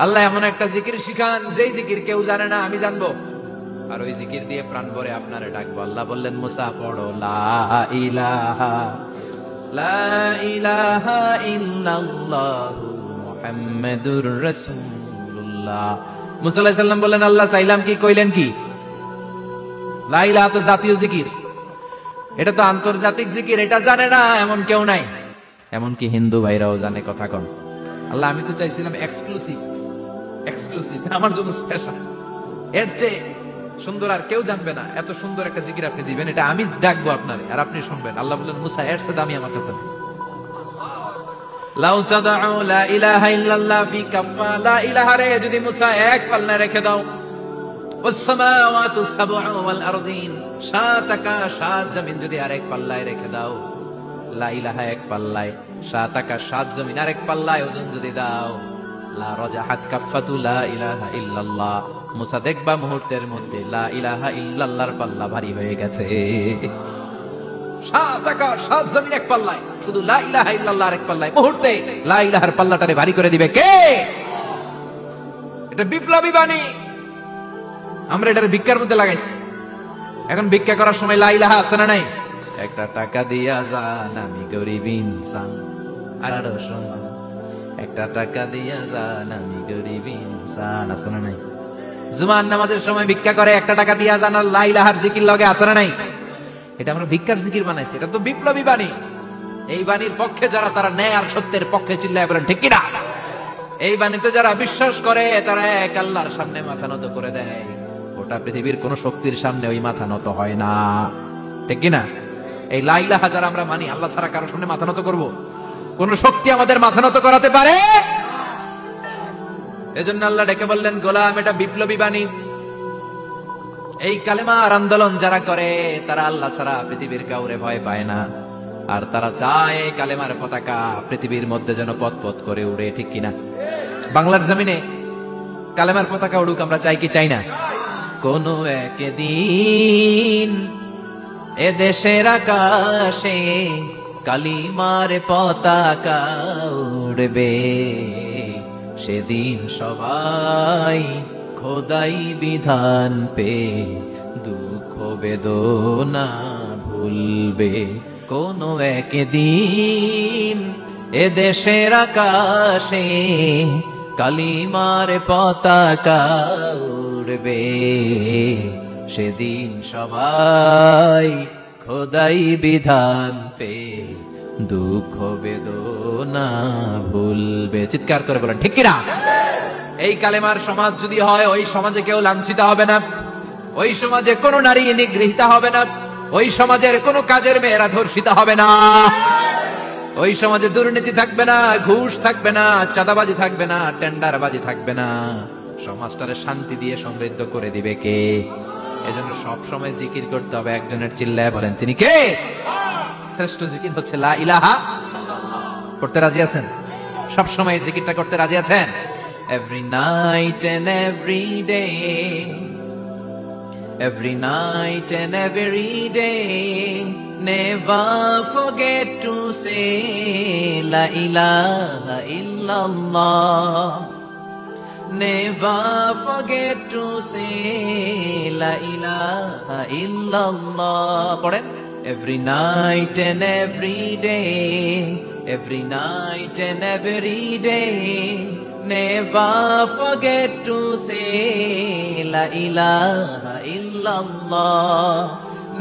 Speaker 1: আল্লাহ এমন একটা জিকির শিখান যেই জিকির কেউ জানে না, আমি জানবো, আর ওই জিকির দিয়ে প্রাণ ভরে আপনারে ডাকবো। আল্লাহ বললেন, মুসা পড়ো লা ইলাহা ইল্লাল্লাহু মুহাম্মাদুর রাসূলুল্লাহ। মুসা আলাইহিস সালাম বললেন, আল্লাহ চাইলাম কি, কইলেন কি? লা ইলাহা তো জাতীয় জিকির, এটা তো আন্তর্জাতিক জিকির, এটা জানে না এমন কেউ নাই। এমনকি হিন্দু ভাইরাও জানে, কথা কন। আল্লাহ আমি তো চাইছিলাম এক্সক্লুসিভ, আমার জন্য স্পেশাল, এর চেয়ে সুন্দর আর কেউ জানবে না। এত সুন্দর একটা জিকির আপনি দিবেন, এটা আমি ডাকবো আপনারে আর আপনি শুনবেন। আল্লাহ বললেন, মুসা এর চেয়ে দামি আমার কাছে নেই। লাউ তাদউ লা ইলাহা ইল্লাল্লাহ ফি কাফা, লা ইলাহা রে যদি মুসা এক পাল্লায় রেখে দাও, ওয়াস সামাওয়াতু সাবউ ওয়াল আরদিন, সাত আকাশ সাত জমিন যদি আরেক পাল্লায় রেখে দাও, লা ইলাহা এক পাল্লায়, সাত আকাশ সাত জমিন আরেক পাল্লায় ওজন যদি দাও, লা রাজাহাত কাফাতু লা ইলাহা ইল্লাল্লাহ, মুসা দেখবা মুহূর্তের মধ্যে লা ইলাহা ইল্লাল্লাহর পাল্লা ভারী হয়ে গেছে। সাত আকাশ সাত জমিন এক পাল্লায়, শুধু লা ইলাহা ইল্লাল্লাহ আরেক পাল্লায়, মুহূর্তে লা ইলাহার পাল্লাটারে ভারী করে দিবে কে? এটা বিপ্লবী বাণী। আমরা এটার ভিক্ষার মধ্যে লাগাইছি। এখন ভিক্ষা করার সময় লা ইলাহা আছে না নাই? একটা টাকা দিয়া যান, আমি গরিব ইনসান, আর একটা টাকা দিয়া যান, আমি গরিব ইনসান, আছে না নাই? জুমার নামাজের সময় ভিক্ষা করে, একটা টাকা দিয়া যান, আর লা ইলাহার জিকির লগে, আছে না নাই? এটা আমরা ভিক্ষার জিকির বানাইছি, এটা তো বিপ্লবী বাণী। এই বাণীর পক্ষে যারা, তারা ন্যায় আর সত্যের পক্ষে চিল্লায় বলেন ঠিক কিনা? এই বাণীতে যারা বিশ্বাস করে, তারা এক আল্লাহর সামনে মাথা নত করে দেয়। গোটা পৃথিবীর কোন শক্তির সামনে ওই মাথা নত হয় না, ঠিক কিনা? এই লা ইলাহা যারা আমরা মানি, আল্লাহ ছাড়া কারোর সামনে মাথা নত করব? কোন শক্তি আমাদের মাথা নত করাতে পারে? এজন্য আল্লাহ ডেকে বললেন, গোলাম এটা বিপ্লবী বাণী। এই কালেমার আন্দোলন যারা করে, তারা আল্লাহ ছাড়া পৃথিবীর কাউরে ভয় পায় না, আর তারা চায় কালেমার পতাকা পৃথিবীর মধ্যে যেন পথ পথ করে উড়ে, ঠিক কিনা? বাংলার জমিনে কালেমার পতাকা উড়ুক, আমরা চাই কি চাই না? কোন একদিন এ দেশের আকাশে কালিমার পতাকা উড়বে, সেদিন সবাই খোদাই বিধান পে দুঃখ বেদনা ভুলবে। কোন একদিন এ দেশের আকাশে কালিমার পতাকা উড়বে, সেদিন সবাই খোদাই বিধান পে দুঃখ বেদনা ভুলবে। চিৎকার করে বলেন ঠিক কিনা? এই কালেমার সমাজ যদি হয়, ওই সমাজে কেউ লাঞ্ছিত হবে না, ওই সমাজে কোনো নারী নিগৃহীত হবে না, ওই সমাজের কোনো কাজের মেয়েরা ধর্ষিত হবে না, ওই সমাজে দুর্নীতি থাকবে না, ঘুষ থাকবে না, চাঁদাবাজি থাকবে না, টেন্ডারবাজি থাকবে না। সমাজটারে শান্তি দিয়ে সমৃদ্ধ করে দিবে কে? এজন্য সব সময় জিকির করতে হবে একজনের, চিল্লায় বলেন তিনি কে? শ্রেষ্ঠ জিকির হচ্ছে লা ইলাহা। করতে রাজি আছেন? সব সময় জিকিরটা করতে রাজি আছেন? Every night and every day, every night and every day, never forget to say la ilaha illallah, never forget to say la ilaha illallah. পড়েন, every night and every day, every night and every day, never forget to say la ilaha illallah,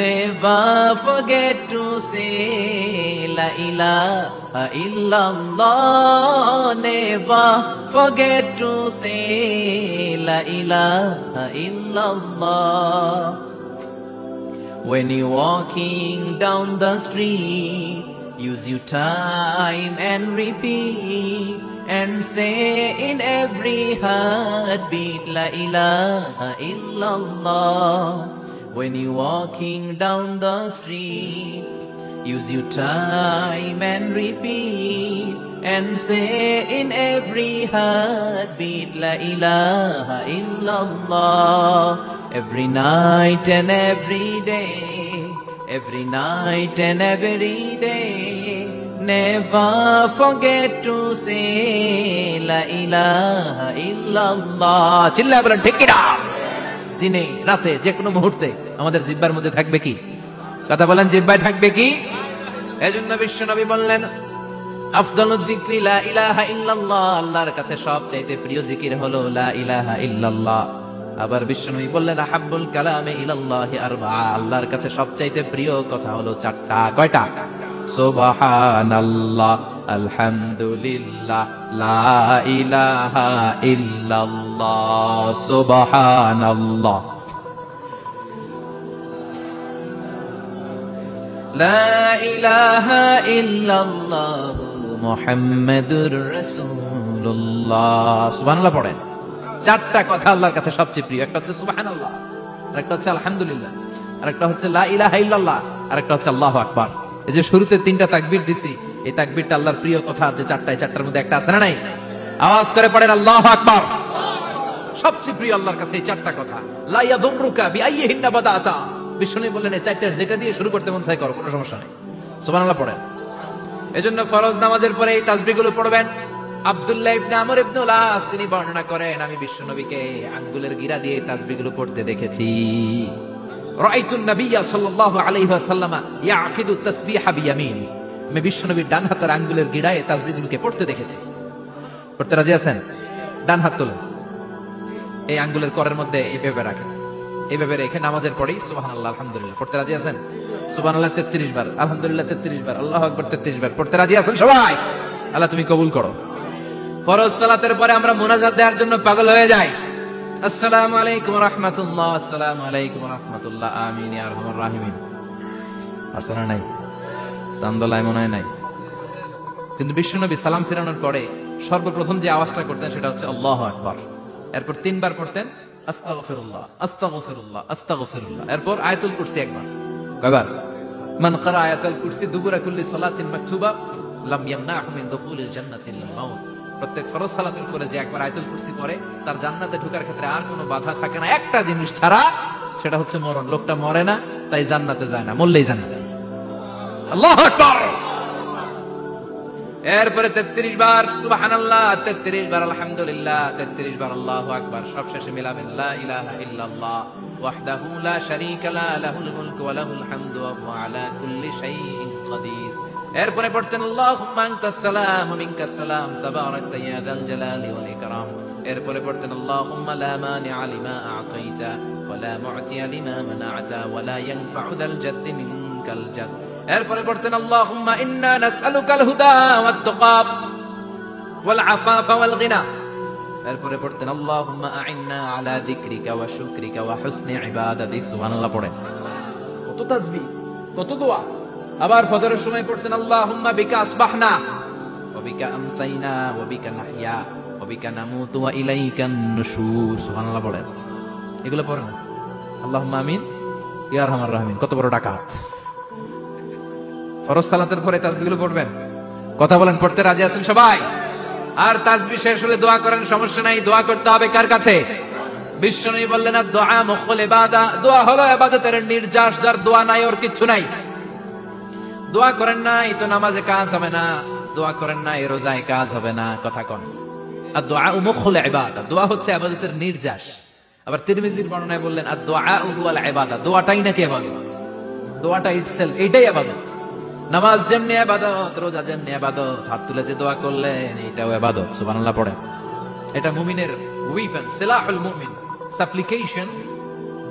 Speaker 1: never forget to say la ilaha illallah, never forget to say la ilaha illallah. When you're walking down the street, use your time and repeat and say in every heartbeat la ilaha illallah. When you're walking down the street, use your time and repeat and say in every heartbeat la ilaha illallah. Every night and every day, every night and every day, never forget to say la ilaha illallah. চিল্লায় বলেন ঠিক কিনা? দিনে রাতে যে কোনো মুহূর্তে আমাদের জিহ্বার মধ্যে থাকবে কি? কথা বলেন, জিহ্বায় থাকবে কি? এজন্য বিশ্বনবী বললেন আফদালুয যিকরি লা ইলাহা ইল্লাল্লাহ, আল্লাহর কাছে সবচাইতে প্রিয় জিকির হলো লা ইলাহা ইল্লাল্লাহ। আবার বিশ্বনবী বললেন আহাব্বুল কালামে ইলাল্লাহি আরবাআ, আল্লাহর কাছে সবচাইতে প্রিয় কথা হলো চারটা। কয়টা? সুবহানাল্লাহ, আলহামদুলিল্লাহ, লা ইলাহা ইল্লাল্লাহ। সুবহানাল্লাহ, লা ইলাহা ইল্লাল্লাহ, মুহাম্মাদুর রাসূলুল্লাহ। সুবহানাল্লাহ পড়েন। চারটা কথা আল্লাহর কাছে সবচেয়ে প্রিয়। একটা হচ্ছে সুবহানাল্লাহ, আরেকটা হচ্ছে আলহামদুলিল্লাহ, আরেকটা হচ্ছে লা ইলাহা ইল্লাল্লাহ, আরেকটা হচ্ছে আল্লাহু আকবার। এই যে শুরুতে তিনটা তাকবীর দিছি, এই তাকবীরটা আল্লাহর প্রিয় কথা যে চারটায়, চারটার মধ্যে একটা আছে না নাই? আওয়াজ করে পড়েন আল্লাহু আকবার। সবচেয়ে প্রিয় আল্লাহর কাছে এই চারটা কথা। লা ইয়াদুররুকা বিআইয়িহিন্না বাদাতা, বিষ্ণু বললেন এই চারটার যেটা দিয়ে শুরু করতে মন চাই করো, কোনো সমস্যা নেই। সুবহানাল্লাহ পড়েন। এজন্য ফরজ নামাজের পরে এই তাসবিহগুলো পড়বেন। আব্দুল্লাহ ইবনে আমর ইবনে আস তিনি বর্ণনা করেন, আমি বিশ্বনবীকে আঙ্গুলের গিরা দিয়ে তাসবিহগুলো পড়তে দেখেছি। রাআইতুন নাবিয়্যা সাল্লাল্লাহু আলাইহি ওয়াসাল্লাম ইয়াকিদু তাসবিহা বিয়ামিনি, আমি বিশ্বনবীর ডান হাতের আঙ্গুলের গিরায় তাসবিহগুলোকে পড়তে দেখেছি। পড়তে রাজি আছেন? ডান হাত তোলেন, এই আঙ্গুলের করের মধ্যে এইভাবে রাখেন, এইভাবে রেখে নামাজের পরেই সুবহানাল্লাহ আলহামদুলিল্লাহ পড়তে রাজি আছেন? সুবহানাল্লাহ 33 বার, আলহামদুলিল্লাহ 33 বার, আল্লাহু আকবার 33 বার। পড়তে রাজি আছেন সবাই? আল্লাহ তুমি কবুল করো। ফরজ সালাতের পরে আমরা মুনাজাত দেওয়ার জন্য পাগল হয়ে যাই। আসসালামু আলাইকুম ওয়া রাহমাতুল্লাহ, আসসালামু আলাইকুম ওয়া রাহমাতুল্লাহ, আমিন ইয়া আরহামার রাহিমিন। আসসালামু নাই, চান্দলায় মনে হয় নাই। কিন্তু বিশ্বনবী সালাম ফিরানোর পরে সর্বপ্রথম যে আওয়াজটা করতেন সেটা হচ্ছে আল্লাহু আকবার। এরপর 3 বার পড়তেন আস্তাগফিরুল্লাহ, আস্তাগফিরুল্লাহ, আস্তাগফিরুল্লাহ। এরপর আয়াতুল কুরসি একবার। কয়বার? মান ক্বারা আয়াতুল কুরসি দুবুরা কুল্লি সালাতিন মাকতুবা লাম ইয়ামনাহু মিন দুখুলিল জান্নাতি ইল্লাল মাউত। প্রত্যেক ফরজ সালাতের পরে যে একবার আয়াতুল কুরসি পড়ে তার জান্নাতে ঢোকার ক্ষেত্রে আর কোনো বাধা থাকে না, একটা জিনিস ছাড়া, সেটা হচ্ছে মরণ। লোকটা মরে না তাই জান্নাতে যায় না, মরলেই জান্নাতে। আল্লাহু আকবার। এরপরে 33 বার সুবহানাল্লাহ, 33 বার আলহামদুলিল্লাহ, 33 বার আল্লাহু আকবার। সবশেষে মিলাবেন লা ইলাহা ইল্লাল্লাহ ওয়াহদাহু লা শারীকা লা লাহুল মুলকু ওয়া লাহুল হামদু ওয়া হুয়া আলা কুল্লি শাইইন কাদির। এরপরে পড়তেন আল্লাহুম্মা আনতাস সালাম ওয়া মিনকাস সালাম তাবারাকতা ইয়া যাল জালালি ওয়াল ইকরাম। এরপরে পড়তেন আল্লাহুম্মা লা মানিআ লিমা আ'তাইতা ওয়া লা মু'তিয়া লিমা মানা'তা ওয়া লা ইয়ানফা'ু যাল জাদ্দি মিনকাল জাদ। এরপরে পড়তেন আল্লাহুম্মা ইন্না নাসআলুকাল হুদা ওয়াত তুকা ওয়াল আফাফা ওয়াল গিনা। এরপরে পড়তেন আল্লাহুম্মা আ'ইন্না আলা যিকরিকা ওয়া শুকরিকা ওয়া হুসনি ইবাদাতিক। সুবহানাল্লাহ পড়েন। কত তাসবিহ, কত দোয়া। আবার ফজরের সময় পড়তেন আল্লাহুম্মা বিকা আসবাহনা ওয়া বিকা আমসাইনা ওয়া বিকা নাহইয়া ওয়া বিকা নামুতু ওয়া ইলাইকান নুশুর। সুবহানাল্লাহ পড়েন। এগুলো পড়েন। আল্লাহুম্মা আমিন ইয়া আরহামার রাহিমিন। কত বড় ডাকাত। ফরজ সালাতের পরে তাসবিহগুলো পড়বেন। কথা বলেন, পড়তে রাজি আছেন সবাই? আর তাসবিহ শেষ হলে দোয়া করেন, সমস্যা নাই। দোয়া করতে হবে কার কাছে? বিশ্বনবী বললেন দোয়া মুখুল ইবাদা, দোয়া হলো ইবাদতের নির্যাস। যার দোয়া নাই ওর কিচ্ছু নাই। দোয়া করেন নাই তো নামাজে কাজ হবে না, দোয়া করেন নাই রোজায় কাজ হবে না। কথা কোন? আর দোয়া মুখুল ইবাদা, দোয়া হচ্ছে ইবাদতের নির্যাস। আবার তিরমিজির বর্ণনায় বললেন আর দোয়া হুয়াল ইবাদা, দোয়াটাই নাকি ইবাদত, দোয়াটা ইটসেলফ এটাই ইবাদত। নামাজ যেমনি ইবাদত, রোজা যেমনি ইবাদত, হাত তুলে যে দোয়া করলেন এটাও ইবাদত। সুবহানাল্লাহ পড়েন। এটা মুমিনের ওয়েপন, সিলাহুল মুমিন। সাপ্লিকেশন,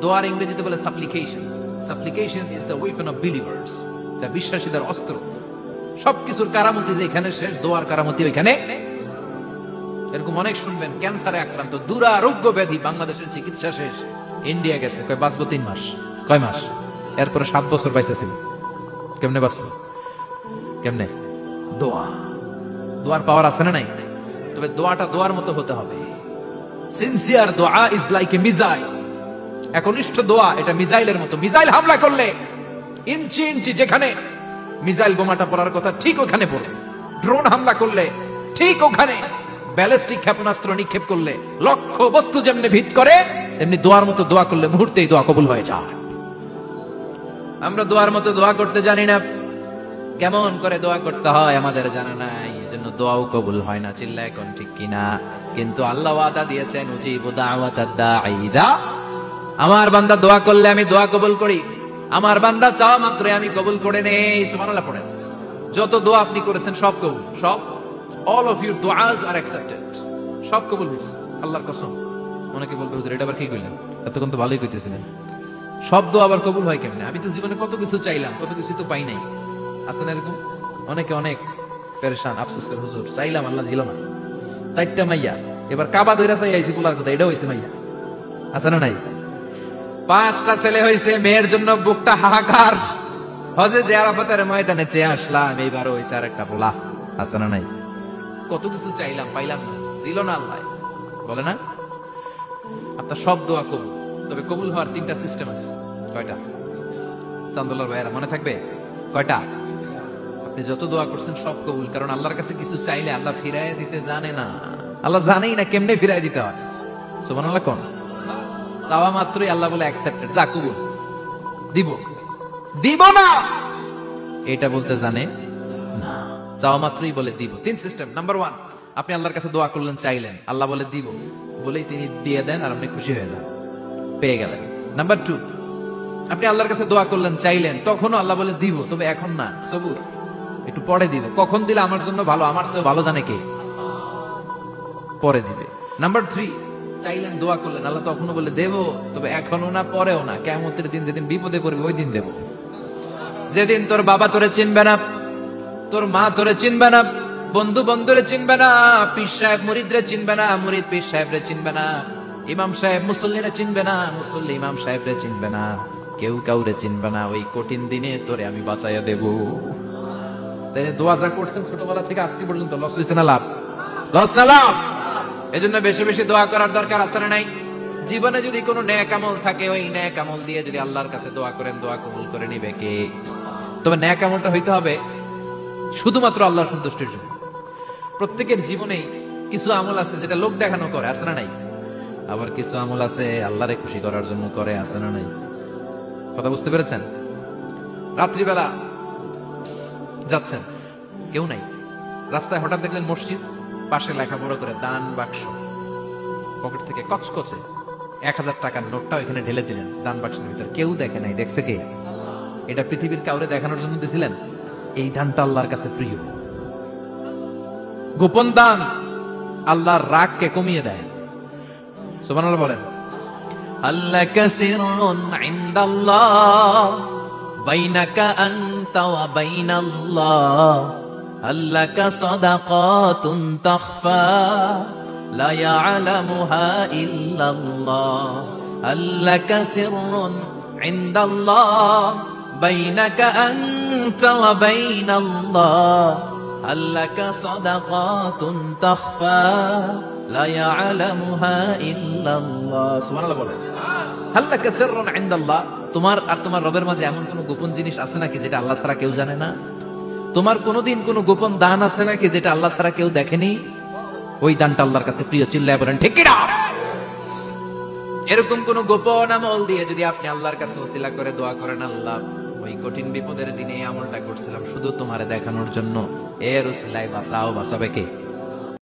Speaker 1: দোয়ার ইংরেজিতে বলে সাপ্লিকেশন। সাপ্লিকেশন is the weapon of believers, এটা বিশ্বাসীদের অস্ত্র। সবকিছুর কারামতি যে এখানে শেষ, দোয়ার কারামতি ওইখানে। এরকম অনেক শুনবেন, ক্যান্সারে আক্রান্ত, দুরারোগ্য ব্যাধি, বাংলাদেশের চিকিৎসা শেষ, ইন্ডিয়া গেছে, কয় বাঁচবো 3 মাস। কয় মাস? এরপরে 7 বছর বাইসেছিল। কেমনে বাঁচলো? কেমনে? দোয়া। দোয়ার পাওয়ার আছে না নাই? তবে দোয়াটা দোয়ার মতো হতে হবে। সিনসিয়ার দোয়া ইজ লাইক এ মিসাইল। একনিষ্ঠ দোয়া এটা মিসাইলের মতো। মিসাইল হামলা করলে ইঞ্চি ইঞ্চি যেখানে মিসাইল বোমাটা পড়ার কথা ঠিক ওখানে পড়ে। ড্রোন হামলা করলে ঠিক ওখানে, ব্যালিস্টিক ক্ষেপণাস্ত্র নিক্ষেপ করলে লক্ষ্য বস্তু যেমনি ভিত করে, তেমনি দোয়ার মতো দোয়া করলে মুহূর্তেই দোয়া কবুল হয়ে যায়। আমরা দোয়ার মতো দোয়া করতে জানি না, কেমন করে দোয়া করতে হয় আমাদের জানা নাই, এজন্য দোয়াও কবুল হয় না। চিল্লা এখন ঠিক কিনা? কিন্তু আল্লাহ ওয়াদা দিয়েছেন, উজিবু দাওয়াতাদ দাঈ ইযা, আমার বান্দা দোয়া করলে আমি দোয়া কবুল করি, আমার বান্দা চাওয়া মাত্র আমি কবুল করে নেই। সুবহানাল্লাহ পড়েন। যত দোয়া আপনি করেছেন সব কবুল, সব, all of your du'as are accepted, সব কবুল হয়েছে আল্লাহর কসম। অনেকে বলবে হুজুর এটা আবার কি কইলেন, এতক্ষণ তো ভালোই কইতেছিলেন, সব দোয়া আবার কবুল হয় কেমনে? আমি তো জীবনে কত কিছু চাইলাম, কত কিছু তো পাই নাই। আছে না এরকম? অনেকে অনেক পেরেশান, আফসোস করে, হুজুর চাইলাম আল্লাহ দিল না। 4টা মাইয়া, এবার কাবা ধইরা চাই আইছি পোলার কথা, এটাও হইছে মাইয়া। আছে না নাই? 5টা ছেলে হইছে, মেয়ের জন্য বুকটা হাহাকার। হজে যে আরাফাতের ময়দানে চেয়ে আসলাম, এইবার হইছে আর একটা পোলা। আছে না নাই? কত কিছু চাইলাম, পাইলাম না, দিল না আল্লাহ। বলে না আপনার সব দোয়া কবুল, তবে কবুল হওয়ার 3টা সিস্টেম আছে। কয়টা? চান্দুল্লাহর ভাইয়েরা মনে থাকবে? কয়টা? আপনি যত দোয়া করছেন সব কবুল, কারণ আল্লাহর কাছে কিছু চাইলে আল্লাহ ফিরাইয়া দিতে জানে না। আল্লাহ জানেই না কেমনে ফিরাই দিতে হয়। সুবহানাল্লাহ কোন? চাওয়া মাত্রই আল্লাহ বলে অ্যাকসেপ্টেড, যা কবুল, দিব, দিব না এটা বলতে জানে না। চাওয়া মাত্রই বলে দিব। 3 সিস্টেম। নাম্বার 1, আপনি আল্লাহর কাছে দোয়া করলেন, চাইলেন, আল্লাহ বলে দিব, বলেই তিনি দিয়ে দেন আর আপনি খুশি হয়ে যান, পেয়ে গেলেন। নাম্বার 2, আপনি আল্লাহর কাছে দোয়া করলেন, চাইলেন, তখনও আল্লাহ বলে দিব, তবে এখন না, সবুর, একটু পরে দিব। কখন দিলে আমার জন্য ভালো, আমার চেয়ে ভালো জানে কে, পরে দিবে। নাম্বার 3, চাইলেন, দোয়া করলেন, আল্লাহ তখনও বলে দেব, তবে এখনো না, পরেও না, কিয়ামতের দিন যেদিন বিপদে পড়বে ওই দিন দেব। যেদিন তোর বাবা তোরে চিনবে না, তোর মা তোরে চিনবে না, বন্ধু বন্ধুরে চিনবে না, পীর সাহেব মুরিদরে চিনবে না, মুরিদ পীর সাহেবরে চিনবে না, ইমাম সাহেব মুসল্লিরে চিনবে না, মুসল্লি ইমাম সাহেবরে চিনবে না, কেউ কাউরে চিনবে না। ওই কঠিন দিনে তোরে আমি বাঁচাইয়া দেব। তাই দোয়া যা করছেন ছোটবেলা থেকে আজকে পর্যন্ত, লস হয়েছে না লাভ? লস না লাভ? এজন্য বেশি বেশি দোয়া করার দরকার আছে না নাই? জীবনে যদি কোনো নেক আমল থাকে, ওই নেক আমল দিয়ে যদি আল্লাহর কাছে দোয়া করেন, দোয়া কবুল করে নিবে কে? তবে নেক আমলটা হইতে হবে শুধুমাত্র আল্লাহর সন্তুষ্টির জন্য। প্রত্যেকের জীবনেই কিছু আমল আছে যেটা লোক দেখানো করে, আছে না নাই? আবার কিছু আমল আছে আল্লাহরে খুশি করার জন্য করে, আছে না নাই? কথা বুঝতে পেরেছেন? রাত্রিবেলা যাচ্ছেন, কেউ নাই, রাস্তায় হঠাৎ দেখলেন মসজিদ, পাশে লেখা বড় করে দান বাক্স, পকেট থেকে কচকচে 1000 টাকার নোটটা ওইখানে ঢেলে দিলেন দান বাক্সের ভিতর। কেউ দেখে নাই, দেখছে কে? এটা পৃথিবীর কাউরে দেখানোর জন্য দিছিলেন? এই দানটা আল্লাহর কাছে প্রিয়। গোপন দান আল্লাহর রাগকে কমিয়ে দেয়। সুবহানাল্লাহ বলেন। আল্লাকা সিররুন ইনদাল্লাহ বাইনাকা আনতা ওয়া বাইনাল্লাহ, আল্লাকা সাদাকাতুন তাখফা লা ইয়ালামুহা ইল্লাল্লাহ, আল্লাকা সিররুন ইনদাল্লাহ বাইনাকা আনতা ওয়া বাইনাল্লাহ, আল্লাকা সাদাকাতুন তাখফা লা ইয়ালামুহা ইল্লাল্লাহ। সুবহানাল্লাহ বলেন। আল্লাকা সিররুন ইনদাল্লাহ, তোমার আর তোমার রবের মাঝে এমন কোন গোপন জিনিস আছে নাকি যেটা আল্লাহ ছাড়া কেউ জানে না? তোমার কোনদিন কোন গোপন দান আছে নাকি যেটা আল্লাহ ছাড়া কেউ দেখেনি? ওই দানটা আল্লাহর কাছে প্রিয়। চিল্লায় বলেন ঠিক কি না? এরকম কোন গোপন আমল দিয়ে যদি আপনি আল্লাহর কাছে ওসিলা করে দোয়া করেন, আল্লাহ ওই কঠিন বিপদের দিনে এই আমলটা করছিলাম শুধু তোমারে দেখানোর জন্য, এর ওসিলায় বাঁচাও, বাঁচাবে কে?